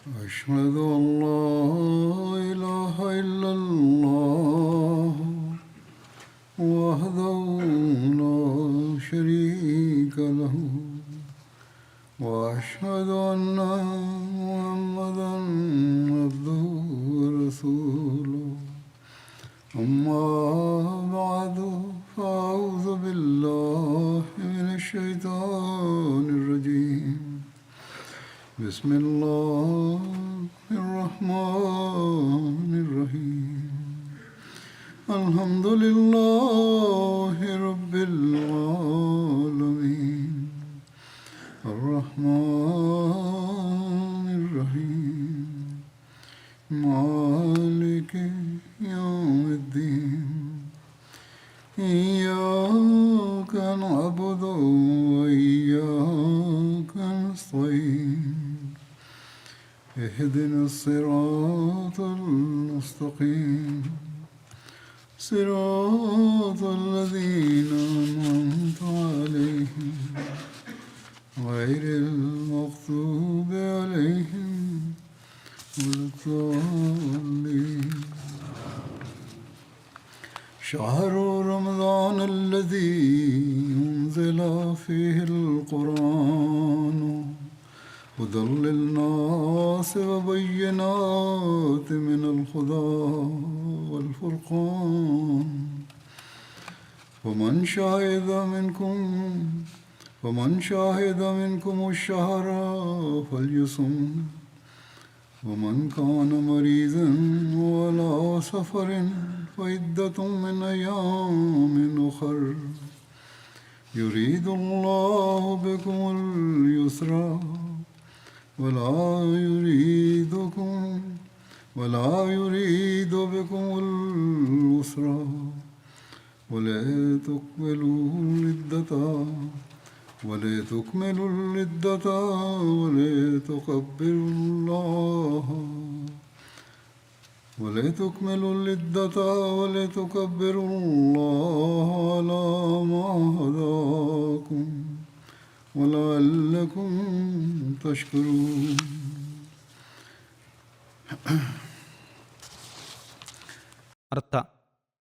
أشهد أن لا إله إلا الله وحده لا شريك له وأشهد أن محمدا عبده ورسوله أما بعد فأعوذ بالله من الشيطان الرجيم بسم الله الرحمن الرحيم الحمد لله رب العالمين الرحمن الرحيم مالك يوم الدين إياك نعبد وإياك نستعين اهدنا الصراط المستقيم صراط الذين أنعمت عليهم غير المغضوب عليهم ولا الضالين شهر رمضان الذي أنزل فيه القرآن هدى للناس وبينات من الهدى والفرقان فمن شهد منكم الشهر فليصم ومن كان مريضا وعلى سفر فعدة من أيام أخر يريد الله بكم اليسر ولا يريد بكم العسر ولتكملوا العدة ولتكبروا الله على ما هداكم ولعلكم تشكرون. ಅರ್ಥ: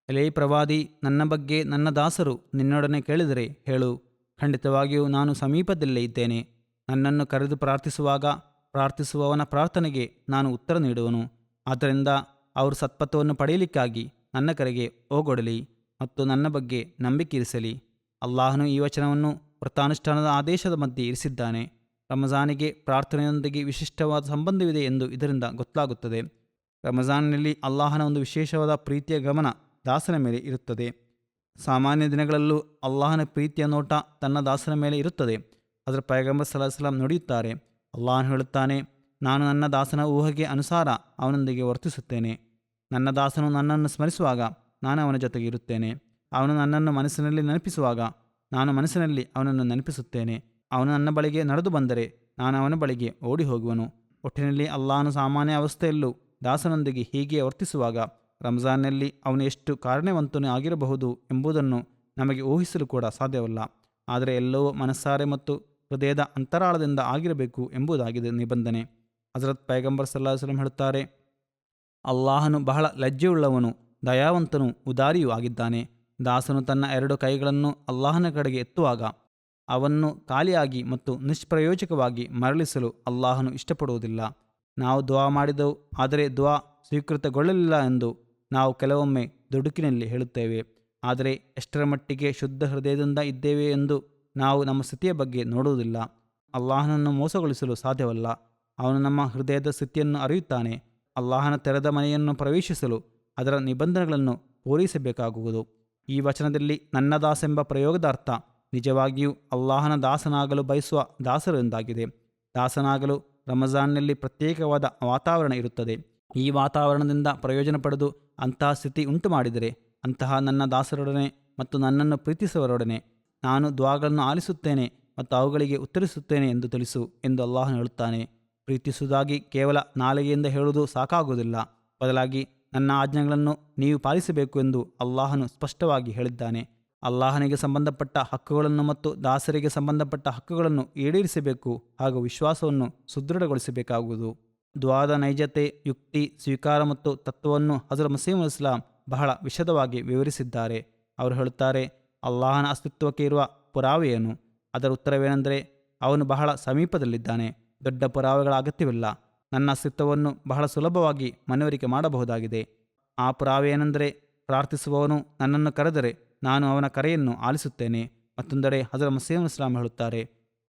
ಎಲೈ ಪ್ರವಾದಿ, ನನ್ನ ಬಗ್ಗೆ ನನ್ನ ದಾಸರು ನಿನ್ನೊಡನೆ ಕೇಳಿದರೆ ಹೇಳು, ಖಂಡಿತವಾಗಿಯೂ ನಾನು ಸಮೀಪದಲ್ಲೇ ಇದ್ದೇನೆ. ನನ್ನನ್ನು ಕರೆದು ಪ್ರಾರ್ಥಿಸುವವನ ಪ್ರಾರ್ಥನೆಗೆ ನಾನು ಉತ್ತರ ನೀಡುವನು. ಆದ್ದರಿಂದ ಅವರು ಸತ್ಪಥವನ್ನು ಪಡೆಯಲಿಕ್ಕಾಗಿ ನನ್ನ ಕರೆಗೆ ಓಗೊಡಲಿ ಮತ್ತು ನನ್ನ ಬಗ್ಗೆ ನಂಬಿಕೆ ಇರಿಸಲಿ. ಅಲ್ಲಾಹನು ಈ ವಚನವನ್ನು ವ್ರತಾನುಷ್ಠಾನದ ಆದೇಶದ ಮಧ್ಯೆ ಇರಿಸಿದ್ದಾನೆ. ರಮಜಾನಿಗೆ ಪ್ರಾರ್ಥನೆಯೊಂದಿಗೆ ವಿಶಿಷ್ಟವಾದ ಸಂಬಂಧವಿದೆ ಎಂದು ಇದರಿಂದ ಗೊತ್ತಾಗುತ್ತದೆ. ರಮಜಾನ್ನಲ್ಲಿ ಅಲ್ಲಾಹನ ಒಂದು ವಿಶೇಷವಾದ ಪ್ರೀತಿಯ ಗಮನ ದಾಸನ ಮೇಲೆ ಇರುತ್ತದೆ. ಸಾಮಾನ್ಯ ದಿನಗಳಲ್ಲೂ ಅಲ್ಲಾಹನ ಪ್ರೀತಿಯ ನೋಟ ತನ್ನ ದಾಸನ ಮೇಲೆ ಇರುತ್ತದೆ. ಅದರ ಪೈಗಂಬರ್ ಸಲ್ಲಲ್ಲಾಹು ಅಲೈಹಿ ವಸಲ್ಲಂ ನುಡಿಯುತ್ತಾರೆ, ಅಲ್ಲಾಹನು ಹೇಳುತ್ತಾನೆ, ನಾನು ನನ್ನ ದಾಸನ ಊಹೆಗೆ ಅನುಸಾರ ಅವನೊಂದಿಗೆ ವರ್ತಿಸುತ್ತೇನೆ. ನನ್ನ ದಾಸನು ನನ್ನನ್ನು ಸ್ಮರಿಸುವಾಗ ನಾನು ಅವನ ಜೊತೆಗೆ ಇರುತ್ತೇನೆ. ಅವನು ನನ್ನನ್ನು ಮನಸ್ಸಿನಲ್ಲಿ ನೆನಪಿಸುವಾಗ ನಾನು ಮನಸ್ಸಿನಲ್ಲಿ ಅವನನ್ನು ನೆನಪಿಸುತ್ತೇನೆ. ಅವನು ನನ್ನ ಬಳಿಗೆ ನಡೆದು ಬಂದರೆ ನಾನು ಅವನ ಬಳಿಗೆ ಓಡಿ ಹೋಗುವನು. ಒಟ್ಟಿನಲ್ಲಿ ಅಲ್ಲಾಹನು ಸಾಮಾನ್ಯ ಅವಸ್ಥೆಯಲ್ಲೂ ದಾಸನೊಂದಿಗೆ ಹೀಗೆ ವರ್ತಿಸುವಾಗ ರಂಜಾನ್ನಲ್ಲಿ ಅವನು ಎಷ್ಟು ಕಾರಣವಂತನೇ ಆಗಿರಬಹುದು ಎಂಬುದನ್ನು ನಮಗೆ ಊಹಿಸಲು ಕೂಡ ಸಾಧ್ಯವಲ್ಲ. ಆದರೆ ಎಲ್ಲವೂ ಮನಸ್ಸಾರೆ ಮತ್ತು ಹೃದಯದ ಅಂತರಾಳದಿಂದ ಆಗಿರಬೇಕು ಎಂಬುದಾಗಿದೆ ನಿಬಂಧನೆ. ಹಜರತ್ ಪೈಗಂಬರ್ ಸಲ್ಲಲ್ಲಾಹು ಅಲೈಹಿ ವಸಲ್ಲಂ ಹೇಳುತ್ತಾರೆ, ಅಲ್ಲಾಹನು ಬಹಳ ಲಜ್ಜೆಯುಳ್ಳವನು, ದಯಾವಂತನೂ ಉದಾರಿಯೂ ಆಗಿದ್ದಾನೆ. ದಾಸನು ತನ್ನ 2 ಕೈಗಳನ್ನು ಅಲ್ಲಾಹನ ಕಡೆಗೆ ಎತ್ತುವಾಗ ಅವನ್ನು ಖಾಲಿಯಾಗಿ ಮತ್ತು ನಿಷ್ಪ್ರಯೋಜಕವಾಗಿ ಮರಳಿಸಲು ಅಲ್ಲಾಹನು ಇಷ್ಟಪಡುವುದಿಲ್ಲ. ನಾವು ದುವಾ ಮಾಡಿದೆವು, ಆದರೆ ದುವಾ ಸ್ವೀಕೃತಗೊಳ್ಳಲಿಲ್ಲ ಎಂದು ನಾವು ಕೆಲವೊಮ್ಮೆ ದುಡುಕಿನಲ್ಲಿ ಹೇಳುತ್ತೇವೆ. ಆದರೆ ಎಷ್ಟರ ಮಟ್ಟಿಗೆ ಶುದ್ಧ ಹೃದಯದಿಂದ ಇದ್ದೇವೆ ಎಂದು ನಾವು ನಮ್ಮ ಸ್ಥಿತಿಯ ಬಗ್ಗೆ ನೋಡುವುದಿಲ್ಲ. ಅಲ್ಲಾಹನನ್ನು ಮೋಸಗೊಳಿಸಲು ಸಾಧ್ಯವಲ್ಲ. ಅವನು ನಮ್ಮ ಹೃದಯದ ಸ್ಥಿತಿಯನ್ನು ಅರಿಯುತ್ತಾನೆ. ಅಲ್ಲಾಹನ ತೆರೆದ ಮನೆಯನ್ನು ಪ್ರವೇಶಿಸಲು ಅದರ ನಿಬಂಧನೆಗಳನ್ನು ಪೂರೈಸಬೇಕಾಗುವುದು. ಈ ವಚನದಲ್ಲಿ ನನ್ನ ದಾಸೆಂಬ ಪ್ರಯೋಗದ ಅರ್ಥ ನಿಜವಾಗಿಯೂ ಅಲ್ಲಾಹನ ದಾಸನಾಗಲು ಬಯಸುವ ದಾಸರು ಎಂದಾಗಿದೆ. ದಾಸನಾಗಲು ರಮಜಾನ್ನಲ್ಲಿ ಪ್ರತ್ಯೇಕವಾದ ವಾತಾವರಣ ಇರುತ್ತದೆ. ಈ ವಾತಾವರಣದಿಂದ ಪ್ರಯೋಜನ ಪಡೆದು ಅಂತಹ ಸ್ಥಿತಿ ಉಂಟು ಮಾಡಿದರೆ ಅಂತಹ ನನ್ನ ದಾಸರೊಡನೆ ಮತ್ತು ನನ್ನನ್ನು ಪ್ರೀತಿಸುವವರೊಡನೆ ನಾನು ದುಆಗಳನ್ನು ಆಲಿಸುತ್ತೇನೆ ಮತ್ತು ಅವುಗಳಿಗೆ ಉತ್ತರಿಸುತ್ತೇನೆ ಎಂದು ತಿಳಿಸು ಎಂದು ಅಲ್ಲಾಹನು ಹೇಳುತ್ತಾನೆ. ಪ್ರೀತಿಸುವುದಾಗಿ ಕೇವಲ ನಾಲಿಗೆಯಿಂದ ಹೇಳುವುದು ಸಾಕಾಗುವುದಿಲ್ಲ, ಬದಲಾಗಿ ನನ್ನ ಆಜ್ಞೆಗಳನ್ನು ನೀವು ಪಾಲಿಸಬೇಕು ಎಂದು ಅಲ್ಲಾಹನು ಸ್ಪಷ್ಟವಾಗಿ ಹೇಳಿದ್ದಾನೆ. ಅಲ್ಲಾಹನಿಗೆ ಸಂಬಂಧಪಟ್ಟ ಹಕ್ಕುಗಳನ್ನು ಮತ್ತು ದಾಸರಿಗೆ ಸಂಬಂಧಪಟ್ಟ ಹಕ್ಕುಗಳನ್ನು ಈಡೇರಿಸಬೇಕು ಹಾಗೂ ವಿಶ್ವಾಸವನ್ನು ಸುದೃಢಗೊಳಿಸಬೇಕಾಗುವುದು. ದುಆದ ನೈಜತೆ, ಯುಕ್ತಿ, ಸ್ವೀಕಾರ ಮತ್ತು ತತ್ವವನ್ನು ಹಜರತ್ ಮಸೀಹ್ ಇಸ್ಲಾಂ ಬಹಳ ವಿಶದವಾಗಿ ವಿವರಿಸಿದ್ದಾರೆ. ಅವರು ಹೇಳುತ್ತಾರೆ, ಅಲ್ಲಾಹನ ಅಸ್ತಿತ್ವಕ್ಕೆ ಇರುವ ಪುರಾವೆಯೇನು? ಅದರ ಉತ್ತರವೇನೆಂದರೆ, ಅವನು ಬಹಳ ಸಮೀಪದಲ್ಲಿದ್ದಾನೆ. ದೊಡ್ಡ ಪುರಾವೆಗಳ ಅಗತ್ಯವಿಲ್ಲ. ನನ್ನ ಅಸ್ತಿತ್ವವನ್ನು ಬಹಳ ಸುಲಭವಾಗಿ ಮನವರಿಕೆ ಮಾಡಬಹುದಾಗಿದೆ. ಆ ಪುರಾವೆ ಏನೆಂದರೆ, ಪ್ರಾರ್ಥಿಸುವವನು ನನ್ನನ್ನು ಕರೆದರೆ ನಾನು ಅವನ ಕರೆಯನ್ನು ಆಲಿಸುತ್ತೇನೆ. ಮತ್ತೊಂದೆಡೆ ಹಜರತ್ ಮಸೀಹ್ ಇಸ್ಲಾಂ ಹೇಳುತ್ತಾರೆ,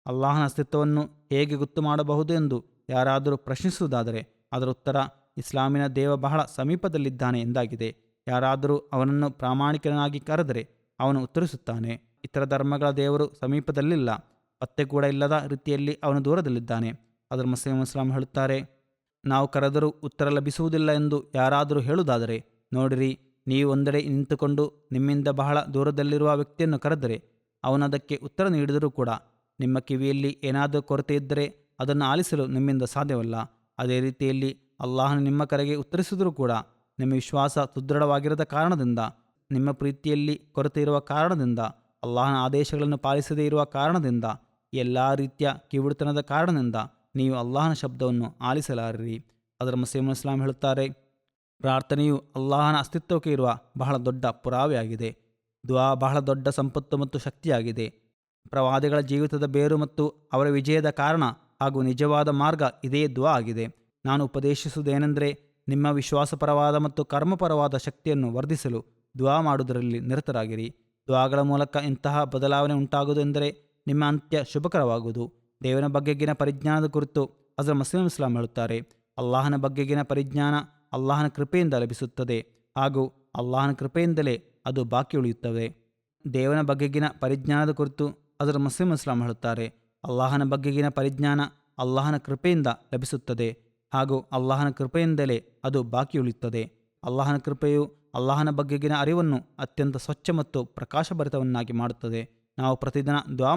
ಅಲ್ಲಾಹನ ಅಸ್ತಿತ್ವವನ್ನು ಹೇಗೆ ಗೊತ್ತು ಮಾಡಬಹುದು ಎಂದು ಯಾರಾದರೂ ಪ್ರಶ್ನಿಸುವುದಾದರೆ ಅದರ ಉತ್ತರ ಇಸ್ಲಾಮಿನ ದೇವ ಬಹಳ ಸಮೀಪದಲ್ಲಿದ್ದಾನೆ ಎಂದಾಗಿದೆ. ಯಾರಾದರೂ ಅವನನ್ನು ಪ್ರಾಮಾಣಿಕನಾಗಿ ಕರೆದರೆ ಅವನು ಉತ್ತರಿಸುತ್ತಾನೆ, ಇತರ ಧರ್ಮಗಳ ದೇವರು ಸಮೀಪದಲ್ಲಿಲ್ಲ, ಪತ್ತೆ ಕೂಡ ಇಲ್ಲದ ರೀತಿಯಲ್ಲಿ ಅವನು ದೂರದಲ್ಲಿದ್ದಾನೆ. ಹಜರತ್ ಮಸೀಹ್ ಇಸ್ಲಾಂ ಹೇಳುತ್ತಾರೆ, ನಾವು ಕರೆದರೂ ಉತ್ತರ ಲಭಿಸುವುದಿಲ್ಲ ಎಂದು ಯಾರಾದರೂ ಹೇಳುವುದಾದರೆ ನೋಡಿರಿ, ನೀವು ಒಂದೆಡೆ ನಿಂತುಕೊಂಡು ನಿಮ್ಮಿಂದ ಬಹಳ ದೂರದಲ್ಲಿರುವ ವ್ಯಕ್ತಿಯನ್ನು ಕರೆದರೆ ಅವನದಕ್ಕೆ ಉತ್ತರ ನೀಡಿದರೂ ಕೂಡ ನಿಮ್ಮ ಕಿವಿಯಲ್ಲಿ ಏನಾದರೂ ಕೊರತೆ ಇದ್ದರೆ ಅದನ್ನು ಆಲಿಸಲು ನಿಮ್ಮಿಂದ ಸಾಧ್ಯವಲ್ಲ. ಅದೇ ರೀತಿಯಲ್ಲಿ ಅಲ್ಲಾಹನು ನಿಮ್ಮ ಕರೆಗೆ ಉತ್ತರಿಸಿದರೂ ಕೂಡ ನಿಮ್ಮ ವಿಶ್ವಾಸ ಸುದೃಢವಾಗಿರದ ಕಾರಣದಿಂದ, ನಿಮ್ಮ ಪ್ರೀತಿಯಲ್ಲಿ ಕೊರತೆ ಇರುವ ಕಾರಣದಿಂದ, ಅಲ್ಲಾಹನ ಆದೇಶಗಳನ್ನು ಪಾಲಿಸದೇ ಇರುವ ಕಾರಣದಿಂದ, ಎಲ್ಲ ರೀತಿಯ ಕಿವುಡುತನದ ಕಾರಣದಿಂದ ನೀವು ಅಲ್ಲಾಹನ ಶಬ್ದವನ್ನು ಆಲಿಸಲಾರಿರಿ. ಅದರ ಮಸೀಹ್ ಇಸ್ಲಾಂ ಹೇಳುತ್ತಾರೆ, ಪ್ರಾರ್ಥನೆಯು ಅಲ್ಲಾಹನ ಅಸ್ತಿತ್ವಕ್ಕೆ ಇರುವ ಬಹಳ ದೊಡ್ಡ ಪುರಾವೆಯಾಗಿದೆ. ದುಆ ಬಹಳ ದೊಡ್ಡ ಸಂಪತ್ತು ಮತ್ತು ಶಕ್ತಿಯಾಗಿದೆ. ಪ್ರವಾದಿಗಳ ಜೀವಿತದ ಬೇರು ಮತ್ತು ಅವರ ವಿಜಯದ ಕಾರಣ ಹಾಗೂ ನಿಜವಾದ ಮಾರ್ಗ ಇದೇ ದುಆ ಆಗಿದೆ. ನಾನು ಉಪದೇಶಿಸುವುದೇನೆಂದರೆ, ನಿಮ್ಮ ವಿಶ್ವಾಸಪರವಾದ ಮತ್ತು ಕರ್ಮಪರವಾದ ಶಕ್ತಿಯನ್ನು ವರ್ಧಿಸಲು ದುಆ ಮಾಡುವುದರಲ್ಲಿ ನಿರತರಾಗಿರಿ. ದುಆಗಳ ಮೂಲಕ ಇಂತಹ ಬದಲಾವಣೆ ಉಂಟಾಗುವುದೆಂದರೆ ನಿಮ್ಮ ಅಂತ್ಯ ಶುಭಕರವಾಗುವುದು. ದೇವನ ಬಗೆಗಿನ ಪರಿಜ್ಞಾನದ ಕುರಿತು ಹಜರತ್ ಮಸೀಹ್ ಇಸ್ಲಾಂ ಹೇಳುತ್ತಾರೆ, ಅಲ್ಲಾಹನ ಬಗೆಗಿನ ಪರಿಜ್ಞಾನ ಅಲ್ಲಾಹನ ಕೃಪೆಯಿಂದ ಲಭಿಸುತ್ತದೆ ಹಾಗೂ ಅಲ್ಲಾಹನ ಕೃಪೆಯಿಂದಲೇ ಅದು ಬಾಕಿ ಉಳಿಯುತ್ತವೆ. ದೇವನ ಬಗೆಗಿನ ಪರಿಜ್ಞಾನದ ಕುರಿತು ಹಜರತ್ ಮಸೀಹ್ ಇಸ್ಲಾಂ ಹೇಳುತ್ತಾರೆ, ಅಲ್ಲಾಹನ ಬಗೆಗಿನ ಪರಿಜ್ಞಾನ ಅಲ್ಲಾಹನ ಕೃಪೆಯಿಂದ ಲಭಿಸುತ್ತದೆ ಹಾಗೂ ಅಲ್ಲಾಹನ ಕೃಪೆಯಿಂದಲೇ ಅದು ಬಾಕಿ ಉಳಿಯುತ್ತದೆ. ಅಲ್ಲಾಹನ ಕೃಪೆಯು ಅಲ್ಲಾಹನ ಬಗೆಗಿನ ಅರಿವನ್ನು ಅತ್ಯಂತ ಸ್ವಚ್ಛ ಮತ್ತು ಪ್ರಕಾಶಭರಿತವನ್ನಾಗಿ ಮಾಡುತ್ತದೆ. ನಾವು ಪ್ರತಿದಿನ ದುಆ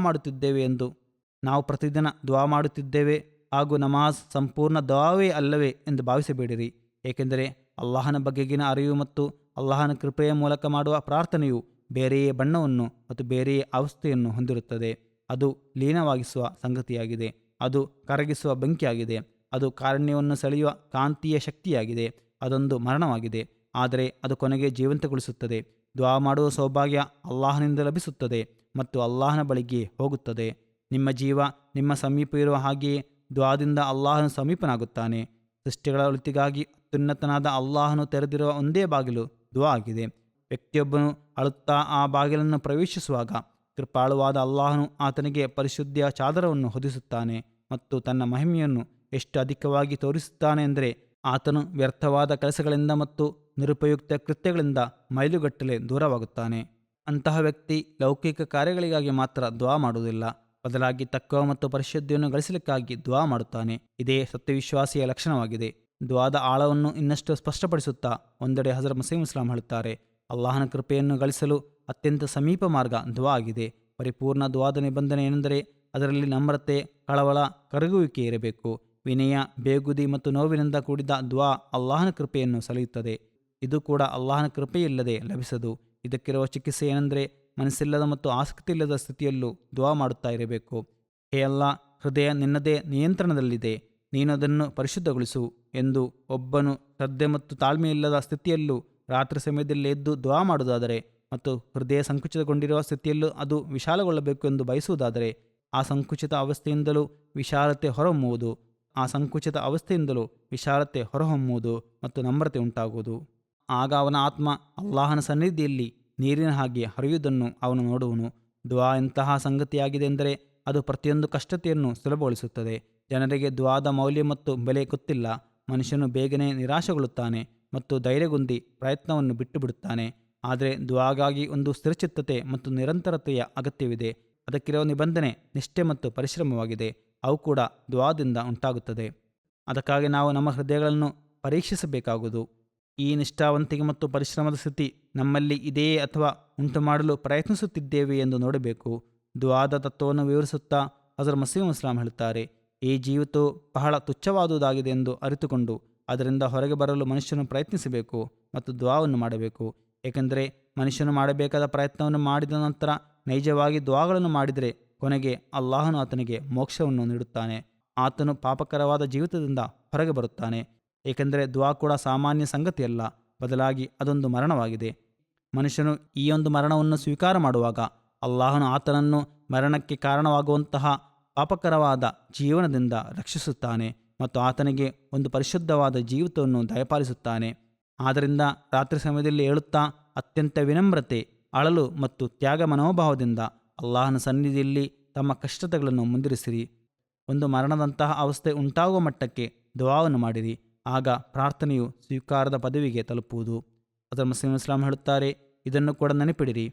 ಮಾಡುತ್ತಿದ್ದೇವೆ ಹಾಗೂ ನಮಾಜ್ ಸಂಪೂರ್ಣ ದುಆವೇ ಅಲ್ಲವೇ ಎಂದು ಭಾವಿಸಬೇಡಿರಿ. ಏಕೆಂದರೆ ಅಲ್ಲಾಹನ ಬಗೆಗಿನ ಅರಿವು ಮತ್ತು ಅಲ್ಲಾಹನ ಕೃಪೆಯ ಮೂಲಕ ಮಾಡುವ ಪ್ರಾರ್ಥನೆಯು ಬೇರೆಯೇ ಬಣ್ಣವನ್ನು ಮತ್ತು ಬೇರೆಯೇ ಅವಸ್ಥೆಯನ್ನು ಹೊಂದಿರುತ್ತದೆ. ಅದು ಲೀನವಾಗಿಸುವ ಸಂಗತಿಯಾಗಿದೆ, ಅದು ಕರಗಿಸುವ ಬೆಂಕಿಯಾಗಿದೆ, ಅದು ಕಾರುಣ್ಯವನ್ನು ಸೆಳೆಯುವ ಕಾಂತೀಯ ಶಕ್ತಿಯಾಗಿದೆ. ಅದೊಂದು ಮರಣವಾಗಿದೆ, ಆದರೆ ಅದು ಕೊನೆಗೆ ಜೀವಂತಗೊಳಿಸುತ್ತದೆ. ದುಆ ಮಾಡುವ ಸೌಭಾಗ್ಯ ಅಲ್ಲಾಹನಿಂದ ಲಭಿಸುತ್ತದೆ ಮತ್ತು ಅಲ್ಲಾಹನ ಬಳಿಗೆ ಹೋಗುತ್ತದೆ. ನಿಮ್ಮ ಜೀವ ನಿಮ್ಮ ಸಮೀಪ ಇರುವ ಹಾಗೆಯೇ ದುಆದಿಂದ ಅಲ್ಲಾಹನು ಸಮೀಪನಾಗುತ್ತಾನೆ. ಸೃಷ್ಟಿಗಳ ಒಳಿತಿಗಾಗಿ ಅತ್ಯುನ್ನತನಾದ ಅಲ್ಲಾಹನು ತೆರೆದಿರುವ ಒಂದೇ ಬಾಗಿಲು ದುಆ ಆಗಿದೆ. ವ್ಯಕ್ತಿಯೊಬ್ಬನು ಅಳುತ್ತಾ ಆ ಬಾಗಿಲನ್ನು ಪ್ರವೇಶಿಸುವಾಗ ಕೃಪಾಳುವಾದ ಅಲ್ಲಾಹನು ಆತನಿಗೆ ಪರಿಶುದ್ಧಿಯ ಚಾದರವನ್ನು ಹೊದಿಸುತ್ತಾನೆ ಮತ್ತು ತನ್ನ ಮಹಿಮೆಯನ್ನು ಎಷ್ಟು ಅಧಿಕವಾಗಿ ತೋರಿಸುತ್ತಾನೆ ಎಂದರೆ ಆತನು ವ್ಯರ್ಥವಾದ ಕೆಲಸಗಳಿಂದ ಮತ್ತು ನಿರುಪಯುಕ್ತ ಕೃತ್ಯಗಳಿಂದ ಮೈಲುಗಟ್ಟಲೆ ದೂರವಾಗುತ್ತಾನೆ. ಅಂತಹ ವ್ಯಕ್ತಿ ಲೌಕಿಕ ಕಾರ್ಯಗಳಿಗಾಗಿ ಮಾತ್ರ ದುಆ ಮಾಡುವುದಿಲ್ಲ, ಬದಲಾಗಿ ತಕ್ವ ಮತ್ತು ಪರಿಶುದ್ಧಿಯನ್ನು ಗಳಿಸಲಿಕ್ಕಾಗಿ ದುಆ ಮಾಡುತ್ತಾನೆ. ಇದೇ ಸತ್ಯವಿಶ್ವಾಸಿಯ ಲಕ್ಷಣವಾಗಿದೆ. ದುಆದ ಆಳವನ್ನು ಇನ್ನಷ್ಟು ಸ್ಪಷ್ಟಪಡಿಸುತ್ತಾ ಒಂದೆಡೆ ಹಜರತ್ ಮಸೀಹ್ ಇಸ್ಲಾಂ ಹೇಳುತ್ತಾರೆ, ಅಲ್ಲಾಹನ ಕೃಪೆಯನ್ನು ಗಳಿಸಲು ಅತ್ಯಂತ ಸಮೀಪ ಮಾರ್ಗ ದುಆ ಆಗಿದೆ. ಪರಿಪೂರ್ಣ ದುಆದ ನಿಬಂಧನೆ ಏನೆಂದರೆ ಅದರಲ್ಲಿ ನಮ್ರತೆ, ಕಳವಳ, ಕರಗುವಿಕೆ ಇರಬೇಕು. ವಿನಯ, ಬೇಗುದಿ ಮತ್ತು ನೋವಿನಿಂದ ಕೂಡಿದ ದುಆ ಅಲ್ಲಾಹನ ಕೃಪೆಯನ್ನು ಸೆಳೆಯುತ್ತದೆ. ಇದು ಕೂಡ ಅಲ್ಲಾಹನ ಕೃಪೆಯಿಲ್ಲದೆ ಲಭಿಸದು. ಇದಕ್ಕಿರುವ ಚಿಕಿತ್ಸೆ ಏನೆಂದರೆ ಮನಸ್ಸಿಲ್ಲದ ಮತ್ತು ಆಸಕ್ತಿ ಇಲ್ಲದ ಸ್ಥಿತಿಯಲ್ಲೂ ದುಆ ಮಾಡುತ್ತಾ ಇರಬೇಕು. ಹೇ ಅಲ್ಲಾ, ಹೃದಯ ನಿನ್ನದೇ ನಿಯಂತ್ರಣದಲ್ಲಿದೆ, ನೀನು ಅದನ್ನು ಪರಿಶುದ್ಧಗೊಳಿಸು ಎಂದು ಒಬ್ಬನು ಶ್ರದ್ಧೆ ಮತ್ತು ತಾಳ್ಮೆಯಿಲ್ಲದ ಸ್ಥಿತಿಯಲ್ಲೂ ರಾತ್ರಿ ಸಮಯದಲ್ಲಿ ಎದ್ದು ದುಆ ಮಾಡುವುದಾದರೆ ಮತ್ತು ಹೃದಯ ಸಂಕುಚಿತಗೊಂಡಿರುವ ಸ್ಥಿತಿಯಲ್ಲೂ ಅದು ವಿಶಾಲಗೊಳ್ಳಬೇಕು ಎಂದು ಬಯಸುವುದಾದರೆ ಆ ಸಂಕುಚಿತ ಅವಸ್ಥೆಯಿಂದಲೂ ವಿಶಾಲತೆ ಹೊರಹೊಮ್ಮುವುದು ಮತ್ತು ನಮ್ರತೆ ಉಂಟಾಗುವುದು. ಆಗ ಅವನ ಆತ್ಮ ಅಲ್ಲಾಹನ ಸನ್ನಿಧಿಯಲ್ಲಿ ನೀರಿನ ಹಾಗೆ ಹರಿಯುವುದನ್ನು ಅವನು ನೋಡುವನು. ದುಆ ಎಂತಹ ಸಂಗತಿಯಾಗಿದೆ ಎಂದರೆ ಅದು ಪ್ರತಿಯೊಂದು ಕಷ್ಟತೆಯನ್ನು ಸುಲಭಗೊಳಿಸುತ್ತದೆ. ಜನರಿಗೆ ದುಆದ ಮೌಲ್ಯ ಮತ್ತು ಬೆಲೆ ಗೊತ್ತಿಲ್ಲ. ಮನುಷ್ಯನು ಬೇಗನೆ ನಿರಾಶೆಗೊಳ್ಳುತ್ತಾನೆ ಮತ್ತು ಧೈರ್ಯಗುಂದಿ ಪ್ರಯತ್ನವನ್ನು ಬಿಟ್ಟು ಬಿಡುತ್ತಾನೆ. ಆದರೆ ದುಆಗಾಗಿ ಒಂದು ಸ್ಥಿರಚಿತ್ತತೆ ಮತ್ತು ನಿರಂತರತೆಯ ಅಗತ್ಯವಿದೆ. ಅದಕ್ಕಿರುವ ನಿಬಂಧನೆ ನಿಷ್ಠೆ ಮತ್ತು ಪರಿಶ್ರಮವಾಗಿದೆ. ಅವು ಕೂಡ ದುಆದಿಂದ ಉಂಟಾಗುತ್ತದೆ. ಅದಕ್ಕಾಗಿ ನಾವು ನಮ್ಮ ಹೃದಯಗಳನ್ನು ಪರೀಕ್ಷಿಸಬೇಕಾಗುವುದು. ಈ ನಿಷ್ಠಾವಂತಿಕೆ ಮತ್ತು ಪರಿಶ್ರಮದ ಸ್ಥಿತಿ ನಮ್ಮಲ್ಲಿ ಇದೆಯೇ ಅಥವಾ ಉಂಟು ಮಾಡಲು ಪ್ರಯತ್ನಿಸುತ್ತಿದ್ದೇವೆ ಎಂದು ನೋಡಬೇಕು. ದುಆದ ತತ್ವವನ್ನು ವಿವರಿಸುತ್ತಾ ಹಜರತ್ ಮಸೀಹ್ ಇಸ್ಲಾಂ ಹೇಳುತ್ತಾರೆ, ಈ ಜೀವಿತವು ಬಹಳ ತುಚ್ಛವಾದುದಾಗಿದೆ ಎಂದು ಅರಿತುಕೊಂಡು ಅದರಿಂದ ಹೊರಗೆ ಬರಲು ಮನುಷ್ಯನು ಪ್ರಯತ್ನಿಸಬೇಕು ಮತ್ತು ದುಆವನ್ನು ಮಾಡಬೇಕು. ಏಕೆಂದರೆ ಮನುಷ್ಯನು ಮಾಡಬೇಕಾದ ಪ್ರಯತ್ನವನ್ನು ಮಾಡಿದ ನಂತರ ನೈಜವಾಗಿ ದುಆಗಳನ್ನು ಮಾಡಿದರೆ ಕೊನೆಗೆ ಅಲ್ಲಾಹನು ಆತನಿಗೆ ಮೋಕ್ಷವನ್ನು ನೀಡುತ್ತಾನೆ. ಆತನು ಪಾಪಕರವಾದ ಜೀವಿತದಿಂದ ಹೊರಗೆ ಬರುತ್ತಾನೆ. ಏಕೆಂದರೆ ದುವಾ ಕೂಡ ಸಾಮಾನ್ಯ ಸಂಗತಿಯಲ್ಲ, ಬದಲಾಗಿ ಅದೊಂದು ಮರಣವಾಗಿದೆ. ಮನುಷ್ಯನು ಈ ಒಂದು ಮರಣವನ್ನು ಸ್ವೀಕಾರ ಮಾಡುವಾಗ ಅಲ್ಲಾಹನು ಆತನನ್ನು ಮರಣಕ್ಕೆ ಕಾರಣವಾಗುವಂತಹ ಪಾಪಕರವಾದ ಜೀವನದಿಂದ ರಕ್ಷಿಸುತ್ತಾನೆ ಮತ್ತು ಆತನಿಗೆ ಒಂದು ಪರಿಶುದ್ಧವಾದ ಜೀವಿತವನ್ನು ದಯಪಾಲಿಸುತ್ತಾನೆ. ಆದ್ದರಿಂದ ರಾತ್ರಿ ಸಮಯದಲ್ಲಿ ಹೇಳುತ್ತಾ ಅತ್ಯಂತ ವಿನಮ್ರತೆ, ಅಳಲು ಮತ್ತು ತ್ಯಾಗ ಮನೋಭಾವದಿಂದ ಅಲ್ಲಾಹನ ಸನ್ನಿಧಿಯಲ್ಲಿ ತಮ್ಮ ಕಷ್ಟತೆಗಳನ್ನು ಮುಂದಿರಿಸಿರಿ. ಒಂದು ಮರಣದಂತಹ ಅವಸ್ಥೆ ಉಂಟಾಗುವ ಮಟ್ಟಕ್ಕೆ ದುವಾವನ್ನು ಮಾಡಿರಿ, ಆಗ ಪ್ರಾರ್ಥನೆಯು ಸ್ವೀಕಾರದ ಪದವಿಗೆ ತಲುಪುವುದು. ಅದರ ಮುಸ್ಲಿಂ ಇಸ್ಲಾಂ ಹೇಳುತ್ತಾರೆ, ಇದನ್ನು ಕೂಡ ನೆನಪಿಡಿರಿ.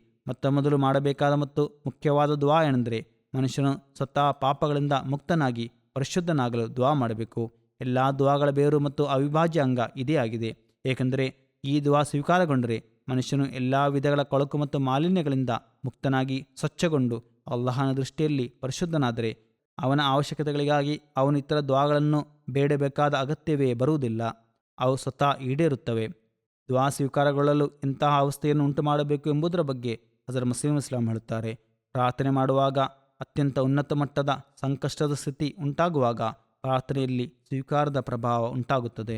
ಮೊದಲು ಮಾಡಬೇಕಾದ ಮತ್ತು ಮುಖ್ಯವಾದ ದುವಾ ಏನೆಂದರೆ ಮನುಷ್ಯನು ಸ್ವತಃ ಪಾಪಗಳಿಂದ ಮುಕ್ತನಾಗಿ ಪರಿಶುದ್ಧನಾಗಲು ದುವಾ ಮಾಡಬೇಕು. ಎಲ್ಲ ದುವಾಗಳ ಬೇರು ಮತ್ತು ಅವಿಭಾಜ್ಯ ಅಂಗ ಇದೇ ಆಗಿದೆ. ಏಕೆಂದರೆ ಈ ದುವಾ ಸ್ವೀಕಾರಗೊಂಡರೆ ಮನುಷ್ಯನು ಎಲ್ಲ ವಿಧಗಳ ಕೊಳಕು ಮತ್ತು ಮಾಲಿನ್ಯಗಳಿಂದ ಮುಕ್ತನಾಗಿ ಸ್ವಚ್ಛಗೊಂಡು ಅಲ್ಲಾಹನ ದೃಷ್ಟಿಯಲ್ಲಿ ಪರಿಶುದ್ಧನಾದರೆ ಅವನ ಅವಶ್ಯಕತೆಗಳಿಗಾಗಿ ಅವನು ಇತರ ದುವಾಗಳನ್ನು ಬೇಡಬೇಕಾದ ಅಗತ್ಯವೇ ಬರುವುದಿಲ್ಲ. ಅವು ಸ್ವತಃ ಈಡೇರುತ್ತವೆ. ದುವಾ ಸ್ವೀಕಾರಗೊಳ್ಳಲು ಇಂತಹ ಅವಸ್ಥೆಯನ್ನು ಉಂಟು ಮಾಡಬೇಕು ಎಂಬುದರ ಬಗ್ಗೆ ಹಜರತ್ ಮುಸ್ಲಿಂ ಇಸ್ಲಾಂ ಹೇಳುತ್ತಾರೆ, ಪ್ರಾರ್ಥನೆ ಮಾಡುವಾಗ ಅತ್ಯಂತ ಉನ್ನತ ಮಟ್ಟದ ಸಂಕಷ್ಟದ ಸ್ಥಿತಿ ಉಂಟಾಗುವಾಗ ಪ್ರಾರ್ಥನೆಯಲ್ಲಿ ಸ್ವೀಕಾರದ ಪ್ರಭಾವ ಉಂಟಾಗುತ್ತದೆ.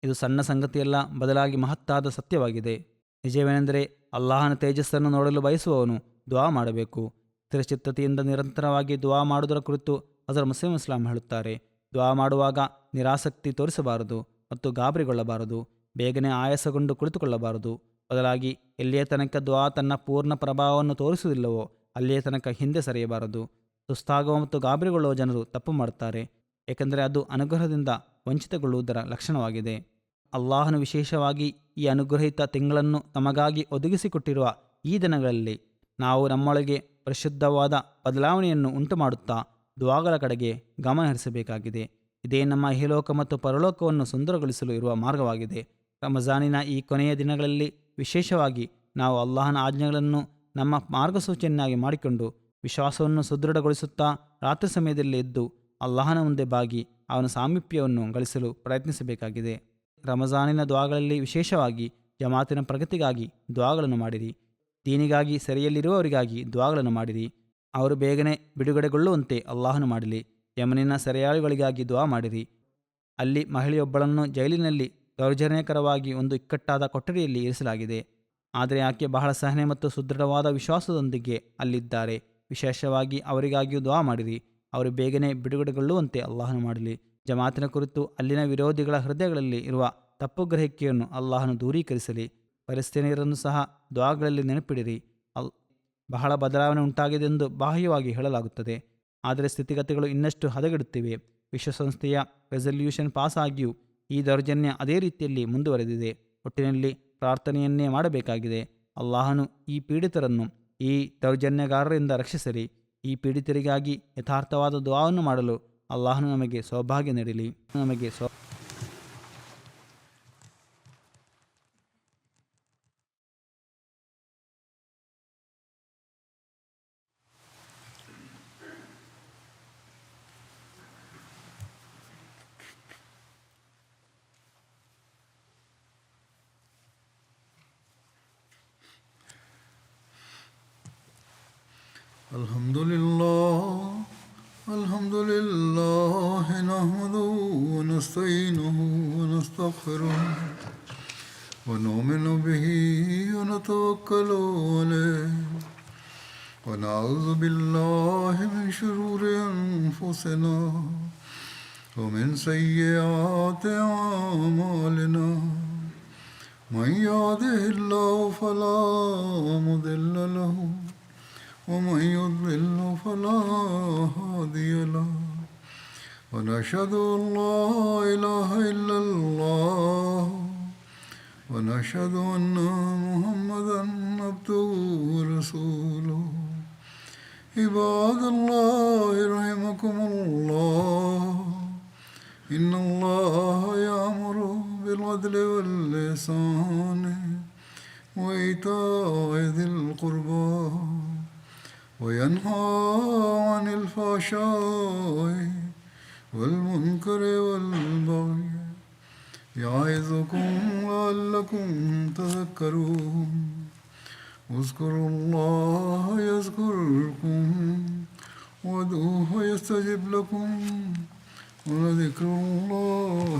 ಇದು ಸಣ್ಣ ಸಂಗತಿಯಲ್ಲ, ಬದಲಾಗಿ ಮಹತ್ತಾದ ಸತ್ಯವಾಗಿದೆ. ನಿಜವೇನೆಂದರೆ ಅಲ್ಲಾಹನ ತೇಜಸ್ಸನ್ನು ನೋಡಲು ಬಯಸುವವನು ದುವಾ ಮಾಡಬೇಕು. ಸ್ಥಿರಚಿತ್ತತೆಯಿಂದ ನಿರಂತರವಾಗಿ ದುವಾ ಮಾಡುವುದರ ಕುರಿತು ಹಜರತ್ ಮುಸ್ಲಿಂ ಇಸ್ಲಾಂ ಹೇಳುತ್ತಾರೆ, ದುವಾ ಮಾಡುವಾಗ ನಿರಾಸಕ್ತಿ ತೋರಿಸಬಾರದು ಮತ್ತು ಗಾಬರಿಗೊಳ್ಳಬಾರದು. ಬೇಗನೆ ಆಯಾಸಗೊಂಡು ಕುಳಿತುಕೊಳ್ಳಬಾರದು. ಬದಲಾಗಿ ಎಲ್ಲಿಯ ತನಕ ದುವಾ ತನ್ನ ಪೂರ್ಣ ಪ್ರಭಾವವನ್ನು ತೋರಿಸುವುದಿಲ್ಲವೋ ಅಲ್ಲಿಯ ತನಕ ಹಿಂದೆ ಸರಿಯಬಾರದು. ಸುಸ್ತಾಗುವ ಮತ್ತು ಗಾಬರಿಗೊಳ್ಳುವ ಜನರು ತಪ್ಪು ಮಾಡುತ್ತಾರೆ, ಏಕೆಂದರೆ ಅದು ಅನುಗ್ರಹದಿಂದ ವಂಚಿತಗೊಳ್ಳುವುದರ ಲಕ್ಷಣವಾಗಿದೆ. ಅಲ್ಲಾಹನು ವಿಶೇಷವಾಗಿ ಈ ಅನುಗ್ರಹಿತ ತಿಂಗಳನ್ನು ನಮಗಾಗಿ ಒದಗಿಸಿಕೊಟ್ಟಿರುವ ಈ ದಿನಗಳಲ್ಲಿ ನಾವು ನಮ್ಮೊಳಗೆ ಪರಿಶುದ್ಧವಾದ ಬದಲಾವಣೆಯನ್ನು ಉಂಟು ಮಾಡುತ್ತಾ ದುವಾಗಳ ಕಡೆಗೆ ಗಮನ ಹರಿಸಬೇಕಾಗಿದೆ. ಇದೇ ನಮ್ಮ ಇಹಲೋಕ ಮತ್ತು ಪರಲೋಕವನ್ನು ಸುಂದರಗೊಳಿಸಲು ಇರುವ ಮಾರ್ಗವಾಗಿದೆ. ರಮಜಾನಿನ ಈ ಕೊನೆಯ ದಿನಗಳಲ್ಲಿ ವಿಶೇಷವಾಗಿ ನಾವು ಅಲ್ಲಾಹನ ಆಜ್ಞೆಗಳನ್ನು ನಮ್ಮ ಮಾರ್ಗಸೂಚಿಯನ್ನಾಗಿ ಮಾಡಿಕೊಂಡು ವಿಶ್ವಾಸವನ್ನು ಸುದೃಢಗೊಳಿಸುತ್ತಾ ರಾತ್ರಿ ಸಮಯದಲ್ಲಿ ಎದ್ದು ಅಲ್ಲಾಹನ ಮುಂದೆ ಬಾಗಿ ಅವನ ಸಾಮೀಪ್ಯವನ್ನು ಗಳಿಸಲು ಪ್ರಯತ್ನಿಸಬೇಕಾಗಿದೆ. ರಮಜಾನಿನ ದುವಾಗಳಲ್ಲಿ ವಿಶೇಷವಾಗಿ ಜಮಾತಿನ ಪ್ರಗತಿಗಾಗಿ ದುವಾಗಳನ್ನು ಮಾಡಿರಿ. ದೀನಿಗಾಗಿ ಸೆರೆಯಲ್ಲಿರುವವರಿಗಾಗಿ ದುವಾಗಳನ್ನು ಮಾಡಿರಿ. ಅವರು ಬೇಗನೆ ಬಿಡುಗಡೆಗೊಳ್ಳುವಂತೆ ಅಲ್ಲಾಹನು ಮಾಡಲಿ. ಯಮನಿನ ಸೆರೆಯಾಳುಗಳಿಗಾಗಿ ದುವಾ ಮಾಡಿರಿ. ಅಲ್ಲಿ ಮಹಿಳೆಯೊಬ್ಬಳನ್ನು ಜೈಲಿನಲ್ಲಿ ದೌರ್ಜನ್ಯಕರವಾಗಿ ಒಂದು ಇಕ್ಕಟ್ಟಾದ ಕೊಠಡಿಯಲ್ಲಿ ಇರಿಸಲಾಗಿದೆ. ಆದರೆ ಆಕೆ ಬಹಳ ಸಹನೆ ಮತ್ತು ಸುದೃಢವಾದ ವಿಶ್ವಾಸದೊಂದಿಗೆ ಅಲ್ಲಿದ್ದಾರೆ. ವಿಶೇಷವಾಗಿ ಅವರಿಗಾಗಿಯೂ ದುವಾ ಮಾಡಿರಿ. ಅವರು ಬೇಗನೆ ಬಿಡುಗಡೆಗೊಳ್ಳುವಂತೆ ಅಲ್ಲಾಹನು ಮಾಡಲಿ. ಜಮಾತಿನ ಕುರಿತು ಅಲ್ಲಿನ ವಿರೋಧಿಗಳ ಹೃದಯಗಳಲ್ಲಿ ಇರುವ ತಪ್ಪುಗ್ರಹಿಕೆಯನ್ನು ಅಲ್ಲಾಹನು ದೂರೀಕರಿಸಲಿ. ಫಲಸ್ತೀನಿಯರನ್ನು ಸಹ ದುವಾಗಳಲ್ಲಿ ನೆನಪಿಡಿರಿ. ಬಹಳ ಬದಲಾವಣೆ ಉಂಟಾಗಿದೆಂದು ಬಾಹ್ಯವಾಗಿ ಹೇಳಲಾಗುತ್ತದೆ, ಆದರೆ ಸ್ಥಿತಿಗತಿಗಳು ಇನ್ನಷ್ಟು ಹದಗೆಡುತ್ತಿವೆ. ವಿಶ್ವಸಂಸ್ಥೆಯ ರೆಸಲ್ಯೂಷನ್ ಪಾಸ್ ಆಗಿಯೂ ಈ ದೌರ್ಜನ್ಯ ಅದೇ ರೀತಿಯಲ್ಲಿ ಮುಂದುವರೆದಿದೆ. ಒಟ್ಟಿನಲ್ಲಿ ಪ್ರಾರ್ಥನೆಯನ್ನೇ ಮಾಡಬೇಕಾಗಿದೆ. ಅಲ್ಲಾಹನು ಈ ಪೀಡಿತರನ್ನು ಈ ದೌರ್ಜನ್ಯಗಾರರಿಂದ ರಕ್ಷಿಸಲಿ. ಈ ಪೀಡಿತರಿಗಾಗಿ ಯಥಾರ್ಥವಾದ ದುವಾವನ್ನು ಮಾಡಲು ಅಲ್ಲಾಹನು ನಮಗೆ ಸೌಭಾಗ್ಯ ನೀಡಲಿ. الحمد لله نحمده ونستعينه ونستغفره ونؤمن به ونتوكل عليه ونعوذ بالله من شرور أنفسنا ومن سيئات أعمالنا من يهده الله فلا مضل له ومن يضلل فلا هادي له ونشهد أن لا إله إلا الله ونشهد أن محمدا عبده ورسوله عباد الله رحمكم الله إن الله يأمر بالعدل والإحسان وإيتاء ذي القربى وينهى عن الفحشاء والمنكر والبغي يعظكم لعلكم تذكرون اذكروا الله يذكركم وادعوه يستجب لكم ولذكر الله